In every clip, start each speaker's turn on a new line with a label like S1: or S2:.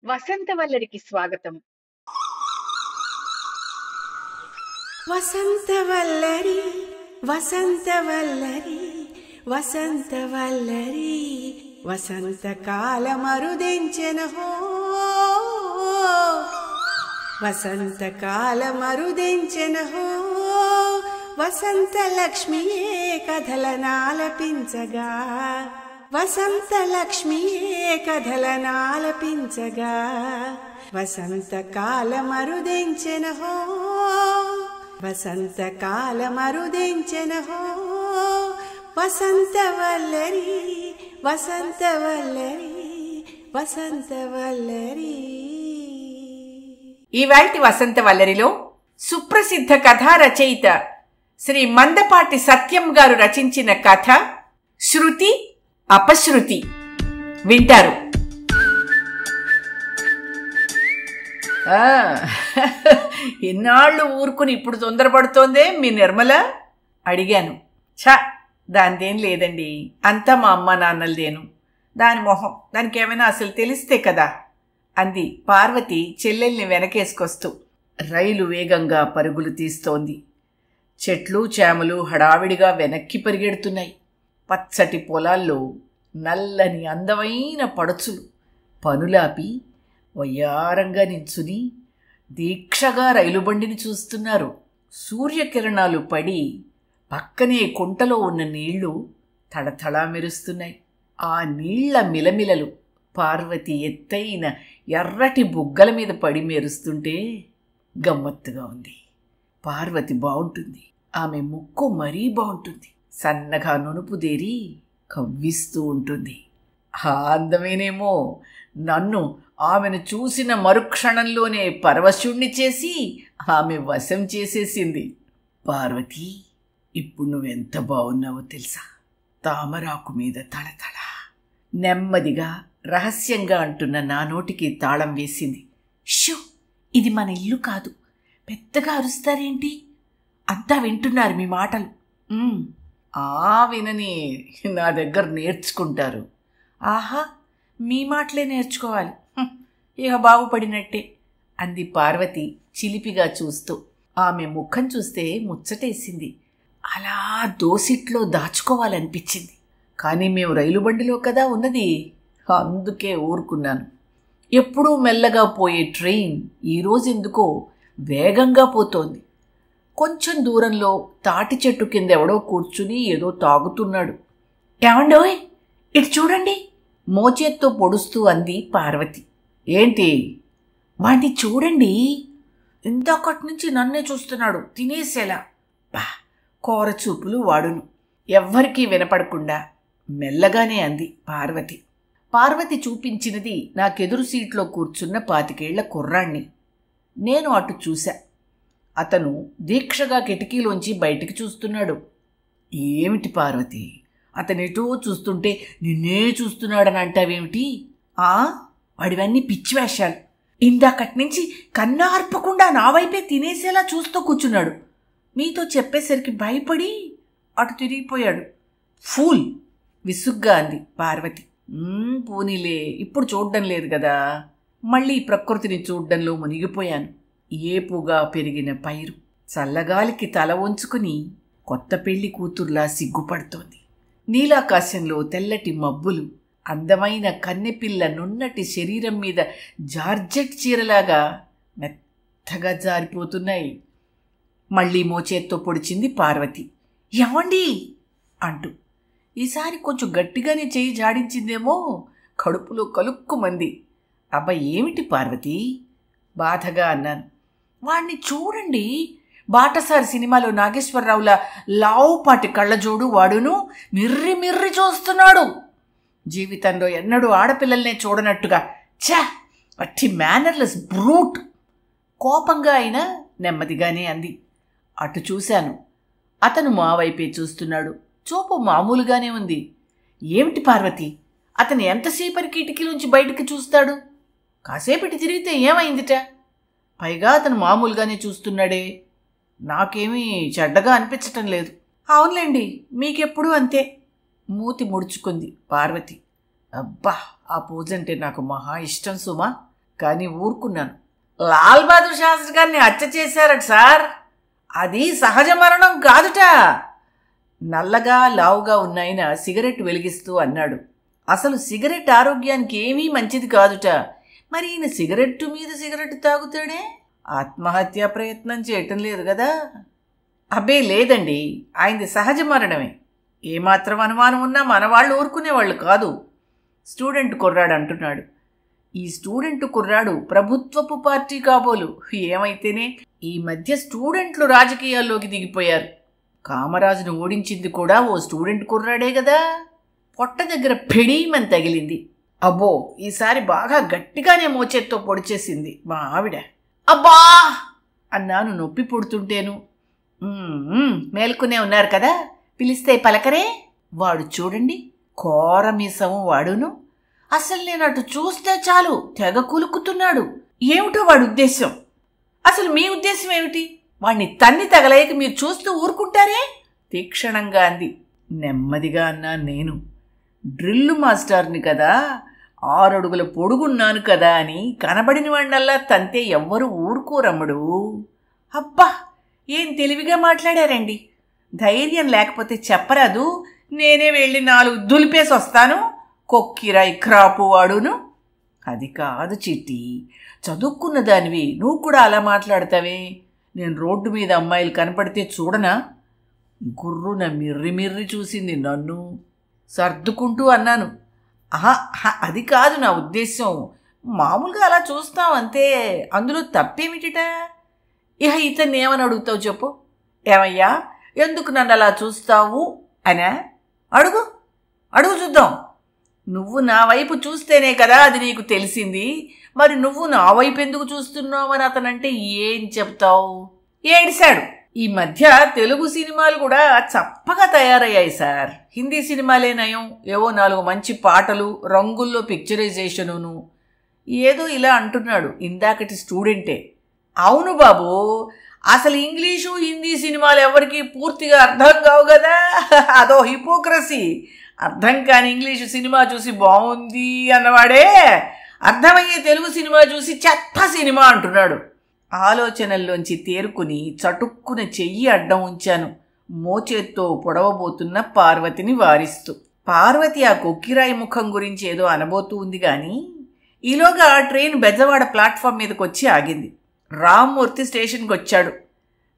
S1: వసంతవల్లరికి స్వాగతం.
S2: వసంతవల్లరి వసంతవల్లరి వసంతవల్లరి వసంతకాలమరుదెంచెనహో వసంతకాలమరుదెంచెనహో వసంతలక్ష్మియే కథలనాలపించగా వసంతలక్ష్మియే కథలనాలపించగా వసంతకాలమరుదెంచెనహో వసంతకాలమరుదెంచెనహో వసంతవల్లరి వసంతవల్లరి వసంతవల్లరి.
S3: ఈవాల్టి వసంతవల్లరిలో సుప్రసిద్ధ కథా రచయిత శ్రీ మందపాటి సత్యం గారు రచించిన కథ శృతి అపశృతి వింటారు. ఎన్నాళ్ళు ఊరుకుని ఇప్పుడు తొందరపడుతోందే మీ నిర్మల అడిగాను. దానిదేం లేదండి, అంతా మా అమ్మ నాన్నలదేను. దాని మొహం, దానికి ఏమైనా అసలు తెలిస్తే కదా అంది పార్వతి చెల్లెల్ని వెనకేసుకొస్తూ. రైలు వేగంగా పరుగులు తీస్తోంది. చెట్లు చేమలు హడావిడిగా వెనక్కి పరిగెడుతున్నాయి. పచ్చటి పొలాల్లో నల్లని అందమైన పడుచులు పనులాపి వయ్యారంగా నించుని దీక్షగా రైలుబండిని చూస్తున్నారు. సూర్యకిరణాలు పడి పక్కనే కుంటలో ఉన్న నీళ్లు తడతడా మెరుస్తున్నాయి. ఆ నీళ్ల మిలమిలలు పార్వతి ఎత్తైన ఎర్రటి బుగ్గల మీద పడి మెరుస్తుంటే గమ్మత్తుగా ఉంది. పార్వతి బాగుంటుంది, ఆమె ముక్కు మరీ బాగుంటుంది. సన్నగా నునుపుదేరి కవ్విస్తూ ఉంటుంది. ఆ అందమేనేమో నన్ను ఆమెను చూసిన మరుక్షణంలోనే పరవశుణ్ణి చేసి ఆమె వశం చేసేసింది. పార్వతి, ఇప్పుడు నువ్వెంత బాగున్నావో తెలుసా? తామరాకు మీద తళతళ. నెమ్మదిగా రహస్యంగా అంటున్న నా నోటికి తాళం వేసింది. షో, ఇది మన ఇల్లు కాదు, పెద్దగా అరుస్తారేంటి? అంతా వింటున్నారు మీ మాటలు. వినని నా దగ్గర నేర్చుకుంటారు. ఆహా, మీ మాటలే నేర్చుకోవాలి, ఇక బాగుపడినట్టే అంది పార్వతి చిలిపిగా చూస్తూ. ఆమె ముఖం చూస్తే ముచ్చటేసింది. అలా దోసిట్లో దాచుకోవాలనిపించింది. కానీ మేము రైలు బండిలో కదా ఉన్నది, అందుకే ఊరుకున్నాను. ఎప్పుడూ మెల్లగా పోయే ట్రైన్ ఈరోజు ఎందుకో వేగంగా పోతోంది. కొంచెం దూరంలో తాటి చెట్టు కింద ఎవడో కూర్చుని ఏదో తాగుతున్నాడు. ఏమండోయ్, ఇటు చూడండి, మోచేత్తో పొడుస్తూ అంది పార్వతి. ఏంటి? వాణ్ణి చూడండి, ఇంతకటి నుంచి నన్నే చూస్తున్నాడు తినేసేలా. కోర చూపులు వాడును. ఎవ్వరికీ వినపడకుండా మెల్లగానే అంది పార్వతి. పార్వతి చూపించినది నాకెదురు సీట్లో కూర్చున్న 25 ఏళ్ల కుర్రాణ్ణి. నేను అటు చూశా. అతను దీక్షగా కిటికీలోంచి బయటికి చూస్తున్నాడు. ఏమిటి పార్వతి, అతనిటో చూస్తుంటే నిన్నే చూస్తున్నాడని అంటావేమిటి? వాడివన్నీ పిచ్చి వేషాలు. ఇందాకటి నుంచి కన్నార్పకుండా నా వైపే తినేసేలా చూస్తూ కూర్చున్నాడు. మీతో చెప్పేసరికి భయపడి అటు తిరిగిపోయాడు. ఫూల్, విసుగ్గా అంది పార్వతి. పోనీలే, ఇప్పుడు చూడ్డం లేదు కదా. మళ్ళీ ప్రకృతిని చూడ్డంలో మునిగిపోయాను. ఏపుగా పెరిగిన పైరు చల్లగాలికి తల వంచుకుని కొత్త పెళ్లి కూతుర్లా సిగ్గుపడుతోంది. నీలాకాశంలో తెల్లటి మబ్బులు అందమైన కన్నెపిల్ల నున్నటి శరీరం మీద జార్జెట్ చీరలాగా మెత్తగా జారిపోతున్నాయి. మళ్ళీ మోచేత్తో పొడిచింది పార్వతి. ఏమండి అంటూ. ఈసారి కొంచెం గట్టిగానే చేయి జాడించిందేమో. కడుపులో కలుక్కుమంది. అబ్బా, ఏమిటి పార్వతి? బాధగా అన్నాను. వాణ్ణి చూడండి, బాటసారి సినిమాలో నాగేశ్వరరావుల లావుపాటి కళ్ళజోడు వాడును మిర్రి మిర్రి చూస్తున్నాడు. జీవితంలో ఎన్నడూ ఆడపిల్లల్నే చూడనట్టుగా. వట్టి మేనర్లెస్ బ్రూట్. కోపంగా అయినా నెమ్మదిగానే అంది. అటు చూశాను. అతను మా వైపే చూస్తున్నాడు. చూపు మామూలుగానే ఉంది. ఏమిటి పార్వతి, అతను ఎంతసేపటి కిటికీలోంచి బయటికి చూస్తాడు? కాసేపటి తిరిగితే ఏమైందిట? పైగా అతను మామూలుగానే చూస్తున్నాడే. నాకేమీ చెడ్డగా అనిపించటం లేదు. అవునులేండి, మీకెప్పుడూ అంతే. మూతి ముడుచుకుంది పార్వతి. అబ్బా, ఆ పూజంటే నాకు మహా ఇష్టం సుమా. కానీ ఊరుకున్నాను. లాల్ బహదూర్ శాస్త్రి గారిని హత్య చేశారట సార్, అది సహజ మరణం కాదుట. నల్లగా లావుగా ఉన్నాయన సిగరెట్ వెలిగిస్తూ అన్నాడు. అసలు సిగరెట్ ఆరోగ్యానికి ఏమీ మంచిది కాదుట. మరి ఈయన సిగరెట్టు మీద సిగరెట్ తాగుతాడే? ఆత్మహత్యా ప్రయత్నం చేయటం లేదు కదా? అబ్బే లేదండి, ఆయనది సహజ మరణమే. ఏమాత్రం అనుమానం ఉన్నా మనవాళ్ళు ఊరుకునేవాళ్ళు కాదు. స్టూడెంట్ కుర్రాడు అంటున్నాడు. ఈ స్టూడెంట్ కుర్రాడు ప్రభుత్వపు పార్టీ కాబోలు. ఏమైతేనే ఈ మధ్య స్టూడెంట్లు రాజకీయాల్లోకి దిగిపోయారు. కామరాజును ఓడించింది కూడా ఓ స్టూడెంట్ కుర్రాడే కదా. పొట్ట దగ్గర పెడీమని తగిలింది. అబ్బో, ఈసారి బాగా గట్టిగానే మోచేత్తో పొడిచేసింది మా ఆవిడ. అబ్బా అన్నాను నొప్పి పుడుతుంటేను. మేల్కొనే ఉన్నారు కదా, పిలిస్తే పలకరే. వాడు చూడండి, కోరమీసము వాడును. అసలు నేను అటు చూస్తే చాలు తెగ కులుకుతున్నాడు. ఏమిటో వాడి ఉద్దేశం? అసలు మీ ఉద్దేశం ఏమిటి? వాణ్ణి తన్ని తగలేక మీరు చూస్తూ ఊరుకుంటారే? తీక్షణంగా అంది. నెమ్మదిగా అన్నా నేను. డ్రిల్లు మాస్టర్ని కదా, 6 అడుగుల పొడుగున్నాను కదా అని కనబడిన వాణ్ణల్లా తంతే ఎవ్వరూ ఊరుకోరమ్మడు. అబ్బా, ఏం తెలివిగా మాట్లాడారండి. ధైర్యం లేకపోతే చెప్పరాదు, నేనే వెళ్ళి 4 దులిపేసి వస్తాను. కొక్కిరాయి క్రాపు వాడును. అది కాదు చిట్టి, చదువుకున్న దానివి నువ్వు కూడా అలా మాట్లాడతావే? నేను రోడ్డు మీద అమ్మాయిలు కనపడితే చూడనా? గుర్రున మిర్రి చూసింది నన్ను. సర్దుకుంటూ అన్నాను. ఆహా, అది కాదు నా ఉద్దేశం. మామూలుగా అలా చూస్తాం అంతే, అందులో తప్పేమిటిట? ఇహ ఇతన్ని ఏమని అడుగుతావు చెప్పు. ఏమయ్యా, ఎందుకు నన్ను అలా చూస్తావు అనా? అడుగు చూద్దాం. నువ్వు నా వైపు చూస్తేనే కదా అది నీకు తెలిసింది. మరి నువ్వు నా వైపు ఎందుకు చూస్తున్నావు అని అతనంటే ఏం చెప్తావు? ఏడిశాడు. ఈ మధ్య తెలుగు సినిమాలు కూడా చప్పగా తయారయ్యాయి సార్. హిందీ సినిమాలే నయం. ఏవో 4 మంచి పాటలు, రంగుల్లో పిక్చరైజేషనును. ఏదో ఇలా అంటున్నాడు ఇందాకటి స్టూడెంటే. అవును బాబు, అసలు ఇంగ్లీషు హిందీ సినిమాలు ఎవరికి పూర్తిగా అర్థం కావు కదా. అదో హిపోక్రసీ. అర్థం కాని ఇంగ్లీషు సినిమా చూసి బాగుంది అన్నవాడే అర్థమయ్యే తెలుగు సినిమా చూసి చెత్త సినిమా అంటున్నాడు. ఆలోచనల్లోంచి తేరుకుని చటుక్కున చెయ్యి అడ్డం ఉంచాను, మోచేత్తో పొడవబోతున్న పార్వతిని వారిస్తూ. పార్వతి ఆ కొక్కిరాయి ముఖం గురించి ఏదో అనబోతూ ఉంది గాని ఈలోగా ట్రైన్ బెజవాడ ప్లాట్ఫామ్ మీదకి వచ్చి ఆగింది. రామ్మూర్తి స్టేషన్కి వచ్చాడు.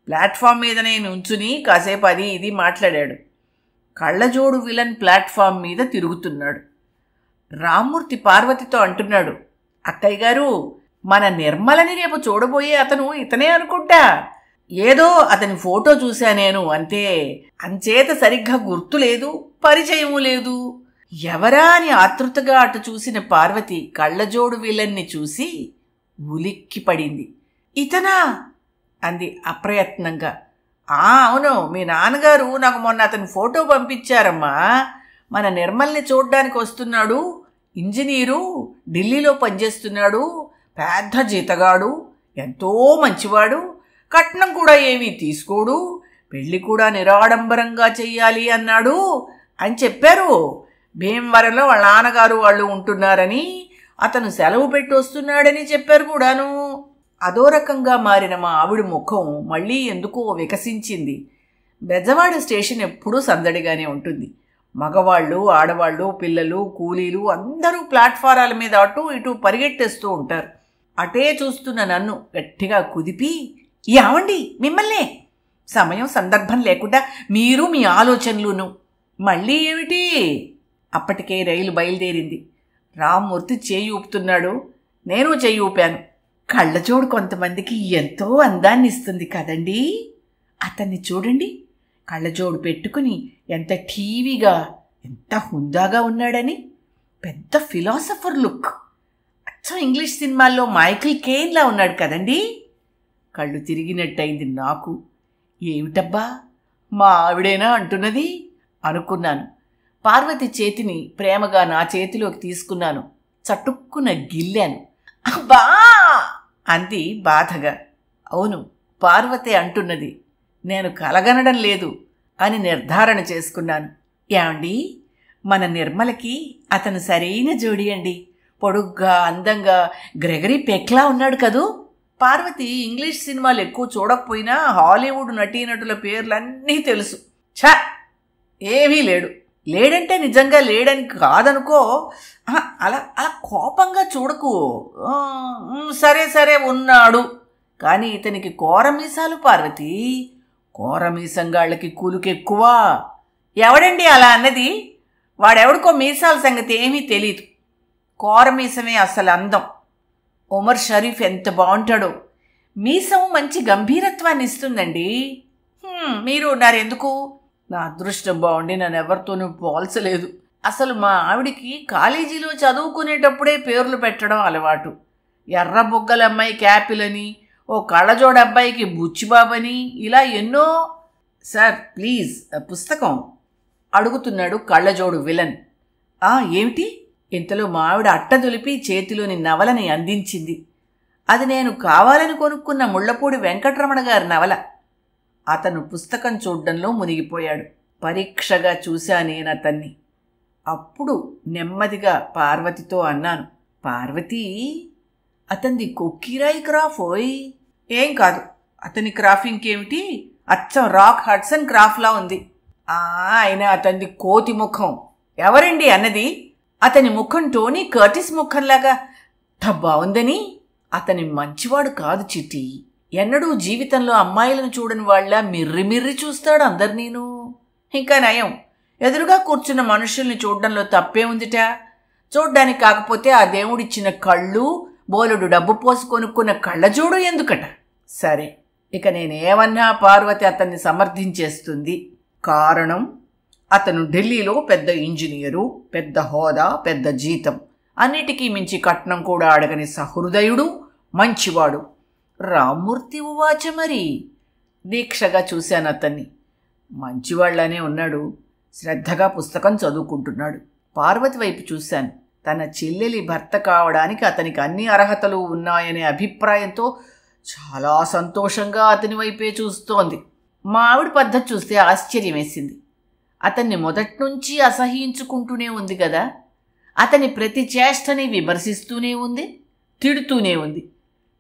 S3: ప్లాట్ఫామ్ మీదనే నుంచుని కాసేపు అది ఇది మాట్లాడాడు. కళ్ళజోడు విలన్ ప్లాట్ఫామ్ మీద తిరుగుతున్నాడు. రామ్మూర్తి పార్వతితో అంటున్నాడు, అక్కయ్య గారు, మన నిర్మలని రేపు చూడబోయే అతను ఇతనే అనుకుంటా. ఏదో అతని ఫోటో చూశా నేను అంతే, అంచేత సరిగ్గా గుర్తు లేదు, పరిచయము లేదు. ఎవరా అని ఆతృతగా అటు చూసిన పార్వతి కళ్ళజోడు విలన్ని చూసి ఉలిక్కి పడింది. ఇతనా అంది అప్రయత్నంగా. అవును, మీ నాన్నగారు నాకు మొన్న అతని ఫోటో పంపించారమ్మా. మన నిర్మల్ని చూడ్డానికి వస్తున్నాడు. ఇంజనీరు, ఢిల్లీలో పనిచేస్తున్నాడు. పెద్ద జీతగాడు, ఎంతో మంచివాడు. కట్నం కూడా ఏమీ తీసుకోడు. పెళ్లి కూడా నిరాడంబరంగా చెయ్యాలి అన్నాడు అని చెప్పారు. భీమవరంలో వాళ్ళ నాన్నగారు వాళ్ళు ఉంటున్నారని, అతను సెలవు పెట్టి వస్తున్నాడని చెప్పారు కూడాను. అదో రకంగా మారిన మా ఆవిడ ముఖం మళ్ళీ ఎందుకో వికసించింది. బెజవాడ స్టేషన్ ఎప్పుడూ సందడిగానే ఉంటుంది. మగవాళ్ళు, ఆడవాళ్ళు, పిల్లలు, కూలీలు అందరూ ప్లాట్ఫారాల మీద అటు ఇటు పరిగెట్టేస్తూ ఉంటారు. అటే చూస్తున్న నన్ను గట్టిగా కుదిపి, ఏమండి మిమ్మల్నే, సమయం సందర్భం లేకుండా మీరు మీ ఆలోచనలును. మళ్ళీ ఏమిటి? అప్పటికే రైలు బయలుదేరింది. రామ్మూర్తి చేయి ఊపుతున్నాడు. నేను చేయి ఊపాను. కళ్ళజోడు కొంతమందికి ఎంతో అందాన్ని ఇస్తుంది కదండీ. అతన్ని చూడండి, కళ్ళజోడు పెట్టుకుని ఎంత టీవీగా, ఎంత హుందాగా ఉన్నాడని. పెద్ద ఫిలాసఫర్ లుక్. అచ్చం ఇంగ్లీష్ సినిమాల్లో మైకిల్ కేన్లా ఉన్నాడు కదండీ. కళ్ళు తిరిగినట్టయింది నాకు. ఏమిటబ్బా, మా ఆవిడేనా అంటున్నది అనుకున్నాను. పార్వతి చేతిని ప్రేమగా నా చేతిలోకి తీసుకున్నాను. చటుక్కున గిల్లాను. అబ్బా అంది బాధగా. అవును, పార్వతి అంటున్నది. నేను కలగనడం లేదు అని నిర్ధారణ చేసుకున్నాను. ఏమండి, మన నిర్మలకి అతను సరైన జోడి అండి. పొడుగ్గా అందంగా గ్రెగరీ పెక్లా ఉన్నాడు కదూ. పార్వతి ఇంగ్లీష్ సినిమాలు ఎక్కువ చూడకపోయినా హాలీవుడ్ నటీనటుల పేర్లన్నీ తెలుసు. ఛ, ఏమీ లేడు. లేడంటే నిజంగా లేడని కాదనుకో. అలా అలా కోపంగా చూడకు. సరే సరే ఉన్నాడు, కానీ ఇతనికి కోరమీసాలు పార్వతి. కోరమీసంగాళ్ళకి కూలుకెక్కువ. ఎవడండి అలా అన్నది? వాడెవడికో మీసాల సంగతి ఏమీ తెలీదు. కోరమీసమే అసలు అందం. ఉమర్ షరీఫ్ ఎంత బాగుంటాడో. మీసం మంచి గంభీరత్వాన్ని ఇస్తుందండి. మీరు ఉన్నారెందుకు? నా అదృష్టం బాగుండి నన్ను ఎవరితోనూ పోల్చలేదు. అసలు మా ఆవిడికి కాలేజీలో చదువుకునేటప్పుడే పేర్లు పెట్టడం అలవాటు. ఎర్ర బొగ్గల అమ్మాయి క్యాపిల్ అని, ఓ కళ్ళజోడు అబ్బాయికి బుచ్చిబాబని, ఇలా ఎన్నో. సార్ ప్లీజ్ పుస్తకం అడుగుతున్నాడు కళ్ళజోడు విలన్. ఏమిటి? ఇంతలో మా ఆవిడ అట్ట దులిపి చేతిలోని నవలని అందించింది. అది నేను కావాలని కొనుక్కున్న ముళ్లపూడి వెంకటరమణ గారి నవల. అతను పుస్తకం చూడ్డంలో మునిగిపోయాడు. పరీక్షగా చూశా నేనతన్ని. అప్పుడు నెమ్మదిగా పార్వతితో అన్నాను, పార్వతి, అతనిది కొక్కిరాయి క్రాఫోయ్. ఏం కాదు, అతని క్రాఫ్ ఇంకేమిటి, అచ్చం రాక్ హడ్సన్ క్రాఫ్లా ఉంది. అయినా అతనిది కోతి ముఖం. ఎవరండి అన్నది? అతని ముఖం టోనీ కర్టిస్ ముఖంలాగా బాగుందని. అతని మంచివాడు కాదు చిట్టి. ఎన్నడూ జీవితంలో అమ్మాయిలను చూడని వాళ్ళ మిర్రి చూస్తాడు అందరినీను. ఇంకా నయం, ఎదురుగా కూర్చున్న మనుషుల్ని చూడ్డంలో తప్పే ఉందిట. చూడ్డానికి కాకపోతే ఆ దేవుడిచ్చిన కళ్ళు, బోలుడు డబ్బు పోసి కొనుక్కున్న కళ్ళజోడు ఎందుకట? సరే, ఇక నేనేమన్నా పార్వతి అతన్ని సమర్థించేస్తుంది. కారణం, అతను ఢిల్లీలో పెద్ద ఇంజనీరు, పెద్ద హోదా, పెద్ద జీతం, అన్నిటికీ మించి కట్నం కూడా అడగని సహృదయుడు, మంచివాడు. రామ్మూర్తి ఉవాచ. మరి దీక్షగా చూశాను అతన్ని. మంచివాళ్లానే ఉన్నాడు. శ్రద్ధగా పుస్తకం చదువుకుంటున్నాడు. పార్వతి వైపు చూశాను. తన చెల్లెలి భర్త కావడానికి అతనికి అన్ని అర్హతలు ఉన్నాయనే అభిప్రాయంతో చాలా సంతోషంగా అతని వైపే చూస్తోంది. మా ఆవిడ పద్ధతి చూస్తే ఆశ్చర్యం వేసింది. అతన్ని మొదట్నుంచి అసహ్యించుకుంటూనే ఉంది కదా. అతని ప్రతి చేష్టని విమర్శిస్తూనే ఉంది, తిడుతూనే ఉంది.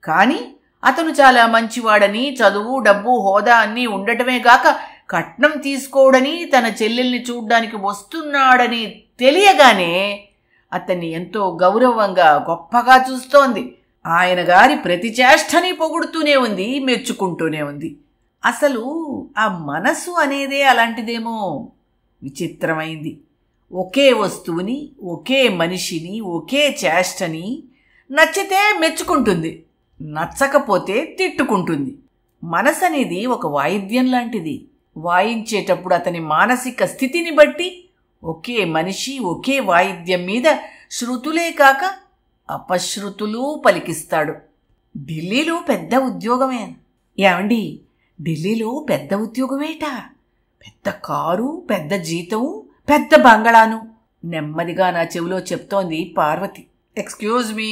S3: కానీ అతను చాలా మంచివాడని, చదువు, డబ్బు, హోదా అన్నీ ఉండటమే గాక కట్నం తీసుకోడని, తన చెల్లెల్ని చూడ్డానికి వస్తున్నాడని తెలియగానే అతన్ని ఎంతో గౌరవంగా, గొప్పగా చూస్తోంది. ఆయన గారి ప్రతి చేష్టని పొగుడుతూనే ఉంది, మెచ్చుకుంటూనే ఉంది. అసలు ఆ మనసు అనేదే అలాంటిదేమో. విచిత్రమైంది. ఒకే వస్తువుని, ఒకే మనిషిని, ఒకే చేష్టని నచ్చితే మెచ్చుకుంటుంది, నచ్చకపోతే తిట్టుకుంటుంది. మనసు అనేది ఒక వాయిద్యం లాంటిది. వాయించేటప్పుడు అతని మానసిక స్థితిని బట్టి ఒకే మనిషి, ఒకే వాయిద్యం మీద శృతులే కాక అపశృతులు పలికిస్తాడు. ఢిల్లీలో పెద్ద ఉద్యోగమే. ఏమండి, ఢిల్లీలో పెద్ద ఉద్యోగమేట. పెద్ద కారు, పెద్ద జీతం, పెద్ద బంగళాను. నెమ్మదిగా నా చెవిలో చెప్తోంది పార్వతి. Excuse me.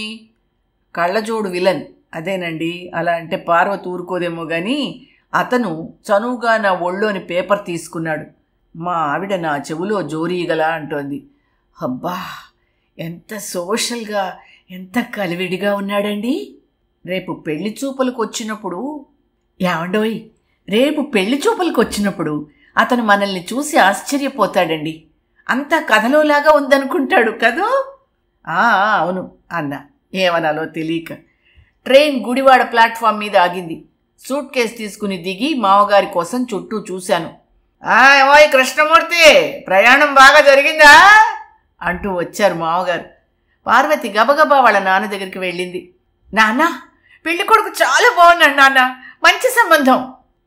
S3: కళ్ళజోడు విలన్ అదేనండి. అలా అంటే పార్వతి ఊరుకోదేమో గాని అతను చనువుగా నా ఒళ్ళోని పేపర్ తీసుకున్నాడు. మా ఆవిడ నా చెవులో జోరీగలా అంటోంది. అబ్బా, ఎంత సోషల్గా, ఎంత కలివిడిగా ఉన్నాడండి. రేపు పెళ్లి చూపులకు వచ్చినప్పుడు, ఏమండోయ్, రేపు పెళ్లి చూపులకు వచ్చినప్పుడు అతను మనల్ని చూసి ఆశ్చర్యపోతాడండి. అంతా కథలోలాగా ఉందనుకుంటాడు కదూ. అవును అన్న, ఏమనాలో తెలియక. ట్రైన్ గుడివాడ ప్లాట్ఫామ్ మీద ఆగింది. సూట్ కేసు తీసుకుని దిగి మామగారి కోసం చుట్టూ చూశాను. ఏమోయ్ కృష్ణమూర్తి, ప్రయాణం బాగా జరిగిందా అంటూ వచ్చారు మామగారు. పార్వతి గబగబా వాళ్ళ నాన్న దగ్గరికి వెళ్ళింది. నాన్న, పెళ్లి కొడుకు చాలా బాగున్నాడు నాన్న, మంచి సంబంధం.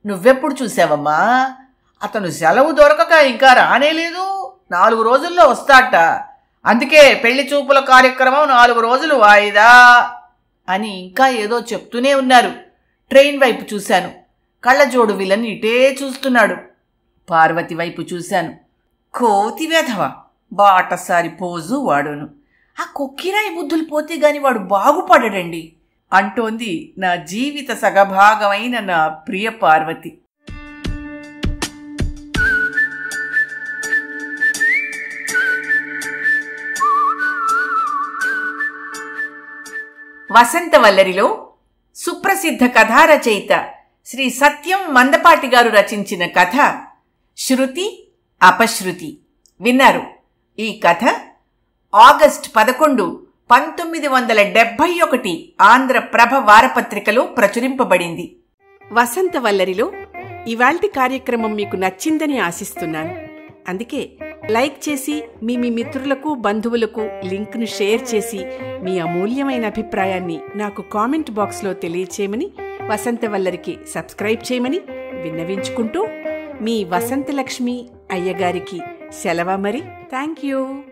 S3: నువ్వెప్పుడు చూసావమ్మా? అతను సెలవు దొరకక ఇంకా రానేలేదు. 4 రోజుల్లో వస్తాట. అందుకే పెళ్లి చూపుల కార్యక్రమం 4 రోజులు వాయిదా అని ఇంకా ఏదో చెప్తూనే ఉన్నారు. ట్రైన్ వైపు చూశాను. కళ్ళజోడు విలన్ ఇటే చూస్తున్నాడు. పార్వతి వైపు చూశాను. కోతి వెధవ, బాటసారి పోజు వాడును. ఆ కొక్కిరాయి బుద్ధులు పోతే గాని వాడు బాగుపడడండి అంటోంది నా జీవిత సగభాగమైన నా ప్రియ పార్వతి. వసంతవల్లరిలో సుప్రసిద్ధ కథా రచయిత శ్రీ సత్యం మందపాటి గారు రచించిన కథ శృతి అపశృతి విన్నారు. ఈ కథ ఆగస్టు 11, 1971 ఆంధ్రప్రభ వారపత్రికలో ప్రచురింపబడింది.
S4: వసంతవల్లరిలో ఇవాల్టి కార్యక్రమం మీకు నచ్చిందని ఆశిస్తున్నాను. అందుకే లైక్ చేసి మీ మిత్రులకు బంధువులకు లింక్ను షేర్ చేసి మీ అమూల్యమైన అభిప్రాయాన్ని నాకు కామెంట్ బాక్స్లో తెలియచేయమని, వసంతవల్లరికి సబ్స్క్రైబ్ చేయమని విన్నవించుకుంటూ మీ వసంతలక్ష్మి అయ్యగారికి సెలవు. మరి థ్యాంక్ యూ.